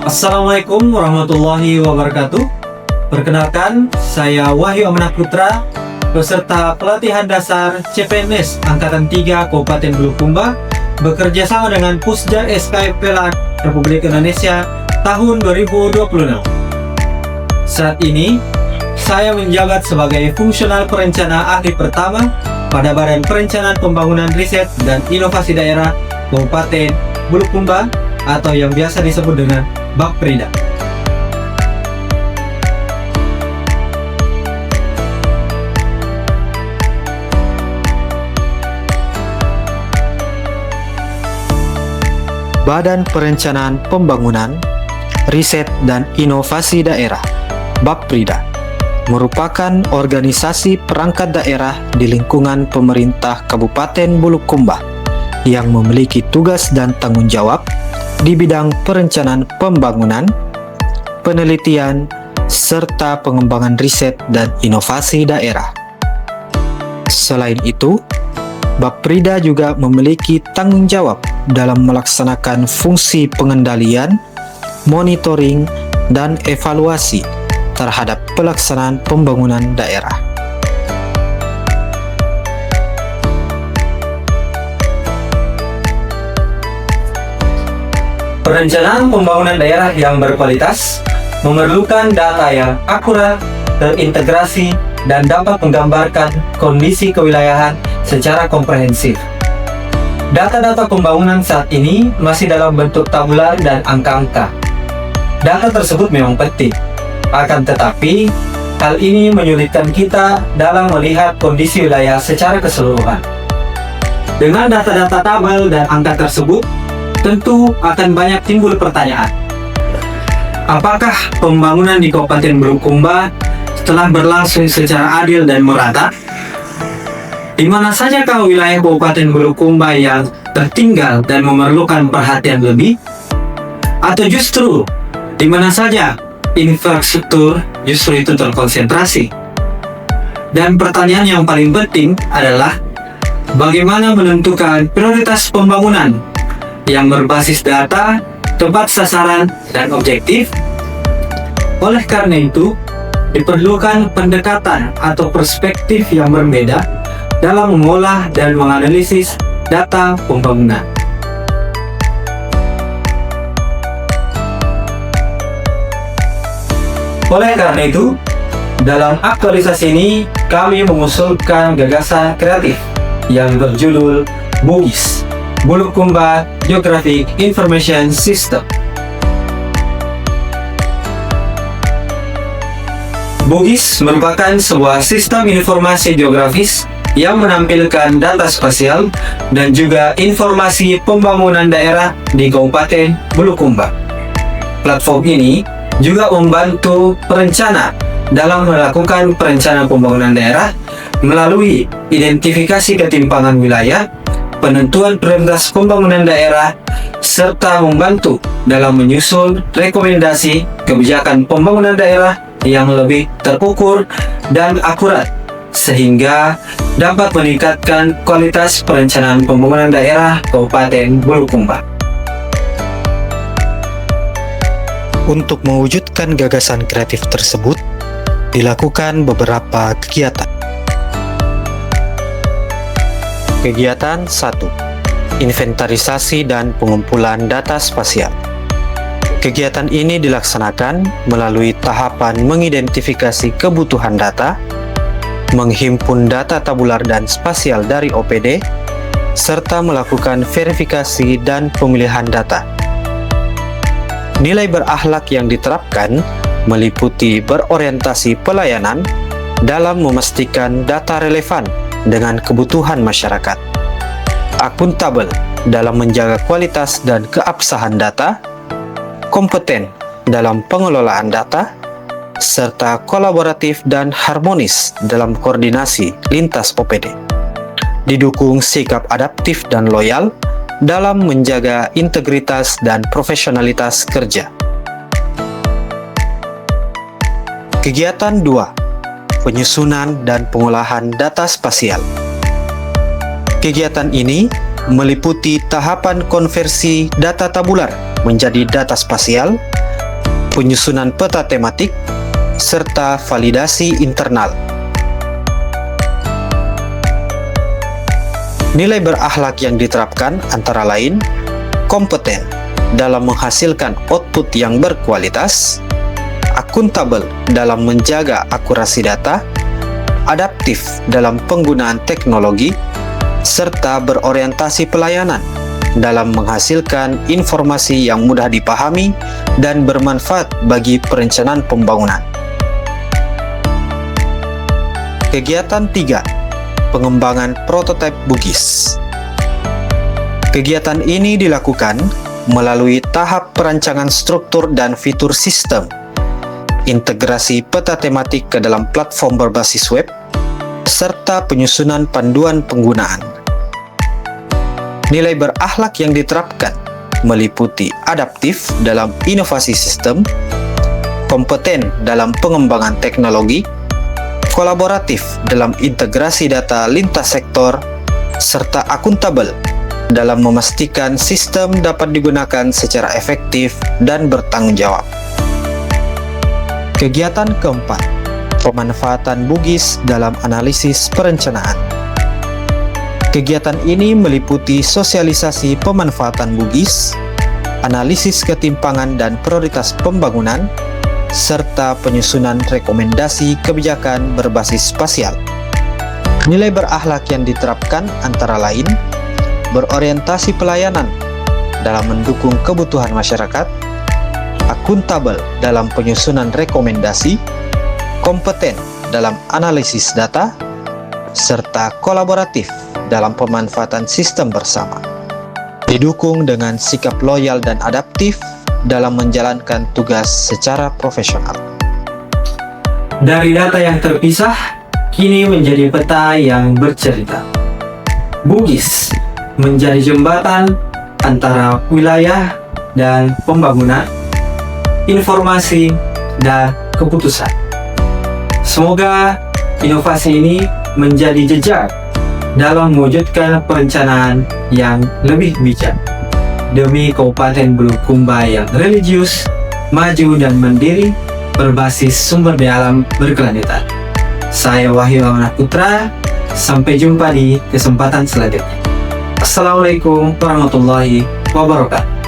Assalamualaikum warahmatullahi wabarakatuh. Perkenalkan, saya Wahyu Amanah Putra, peserta pelatihan dasar CPNS Angkatan 3 Kabupaten Bulukumba, bekerja sama dengan Pusja SKF PLN Republik Indonesia tahun 2026. Saat ini, saya menjabat sebagai fungsional perencana ahli pertama pada Badan Perencanaan Pembangunan Riset dan Inovasi Daerah Kabupaten Bulukumba atau yang biasa disebut dengan Bapprida. Badan Perencanaan Pembangunan, Riset dan Inovasi Daerah (Bapprida) merupakan organisasi perangkat daerah di lingkungan pemerintah Kabupaten Bulukumba yang memiliki tugas dan tanggung jawab di bidang perencanaan pembangunan, penelitian, serta pengembangan riset dan inovasi daerah. Selain itu, Bapprida juga memiliki tanggung jawab dalam melaksanakan fungsi pengendalian, monitoring, dan evaluasi terhadap pelaksanaan pembangunan daerah. Perencanaan pembangunan daerah yang berkualitas memerlukan data yang akurat, terintegrasi, dan dapat menggambarkan kondisi kewilayahan secara komprehensif. Data-data pembangunan saat ini masih dalam bentuk tabular dan angka-angka. Data tersebut memang penting, akan tetapi hal ini menyulitkan kita dalam melihat kondisi wilayah secara keseluruhan. Dengan data-data tabel dan angka tersebut, tentu akan banyak timbul pertanyaan. Apakah pembangunan di Kabupaten Bulukumba telah berlangsung secara adil dan merata? Di mana sajakah wilayah Kabupaten Bulukumba yang tertinggal dan memerlukan perhatian lebih? Atau justru di mana saja infrastruktur justru itu terkonsentrasi? Dan pertanyaan yang paling penting adalah bagaimana menentukan prioritas pembangunan yang berbasis data, tepat sasaran, dan objektif? Oleh karena itu, diperlukan pendekatan atau perspektif yang berbeda dalam mengolah dan menganalisis data pembangunan. Oleh karena itu, dalam aktualisasi ini kami mengusulkan gagasan kreatif yang berjudul BUGIS, Bulukumba Geographic Information System. BUGIS merupakan sebuah sistem informasi geografis yang menampilkan data spasial dan juga informasi pembangunan daerah di Kabupaten Bulukumba. Platform ini juga membantu perencana dalam melakukan perencanaan pembangunan daerah melalui identifikasi ketimpangan wilayah, penentuan prioritas pembangunan daerah, serta membantu dalam menyusun rekomendasi kebijakan pembangunan daerah yang lebih terukur dan akurat, sehingga dapat meningkatkan kualitas perencanaan pembangunan daerah Kabupaten Bulukumba. Untuk mewujudkan gagasan kreatif tersebut, dilakukan beberapa kegiatan. Kegiatan 1. Inventarisasi dan pengumpulan data spasial. Kegiatan ini dilaksanakan melalui tahapan mengidentifikasi kebutuhan data, menghimpun data tabular dan spasial dari OPD, serta melakukan verifikasi dan pemilihan data. Nilai berakhlak yang diterapkan meliputi berorientasi pelayanan dalam memastikan data relevan dengan kebutuhan masyarakat, akuntabel dalam menjaga kualitas dan keabsahan data, kompeten dalam pengelolaan data, serta kolaboratif dan harmonis dalam koordinasi lintas OPD. Didukung sikap adaptif dan loyal dalam menjaga integritas dan profesionalitas kerja. Kegiatan 2. Penyusunan dan pengolahan data spasial. Kegiatan ini meliputi tahapan konversi data tabular menjadi data spasial penyusunan peta tematik, serta validasi internal. Nilai berakhlak yang diterapkan antara lain kompeten dalam menghasilkan output yang berkualitas, akuntabel dalam menjaga akurasi data, adaptif dalam penggunaan teknologi, serta berorientasi pelayanan dalam menghasilkan informasi yang mudah dipahami dan bermanfaat bagi perencanaan pembangunan. Kegiatan 3. Pengembangan prototipe Bugis. Kegiatan ini dilakukan melalui tahap perancangan struktur dan fitur sistem, integrasi peta tematik ke dalam platform berbasis web, serta penyusunan panduan penggunaan. Nilai berakhlak yang diterapkan meliputi adaptif dalam inovasi sistem, kompeten dalam pengembangan teknologi, kolaboratif dalam integrasi data lintas sektor, serta akuntabel dalam memastikan sistem dapat digunakan secara efektif dan bertanggung jawab. Kegiatan keempat, pemanfaatan Bugis dalam analisis perencanaan. Kegiatan ini meliputi sosialisasi pemanfaatan Bugis, analisis ketimpangan dan prioritas pembangunan, serta penyusunan rekomendasi kebijakan berbasis spasial. Nilai berakhlak yang diterapkan antara lain berorientasi pelayanan dalam mendukung kebutuhan masyarakat, akuntabel dalam penyusunan rekomendasi, kompeten dalam analisis data, serta kolaboratif dalam pemanfaatan sistem bersama. Didukung dengan sikap loyal dan adaptif dalam menjalankan tugas secara profesional. Dari data yang terpisah, kini menjadi peta yang bercerita. Bugis menjadi jembatan antara wilayah dan pembangunan, informasi dan keputusan. Semoga inovasi ini menjadi jejak dalam mewujudkan perencanaan yang lebih bijak demi Kabupaten Bulukumba yang religius, maju dan mandiri berbasis sumber daya alam berkelanjutan. Saya Wahyu Amanah Putra, sampai jumpa di kesempatan selanjutnya. Assalamualaikum warahmatullahi wabarakatuh.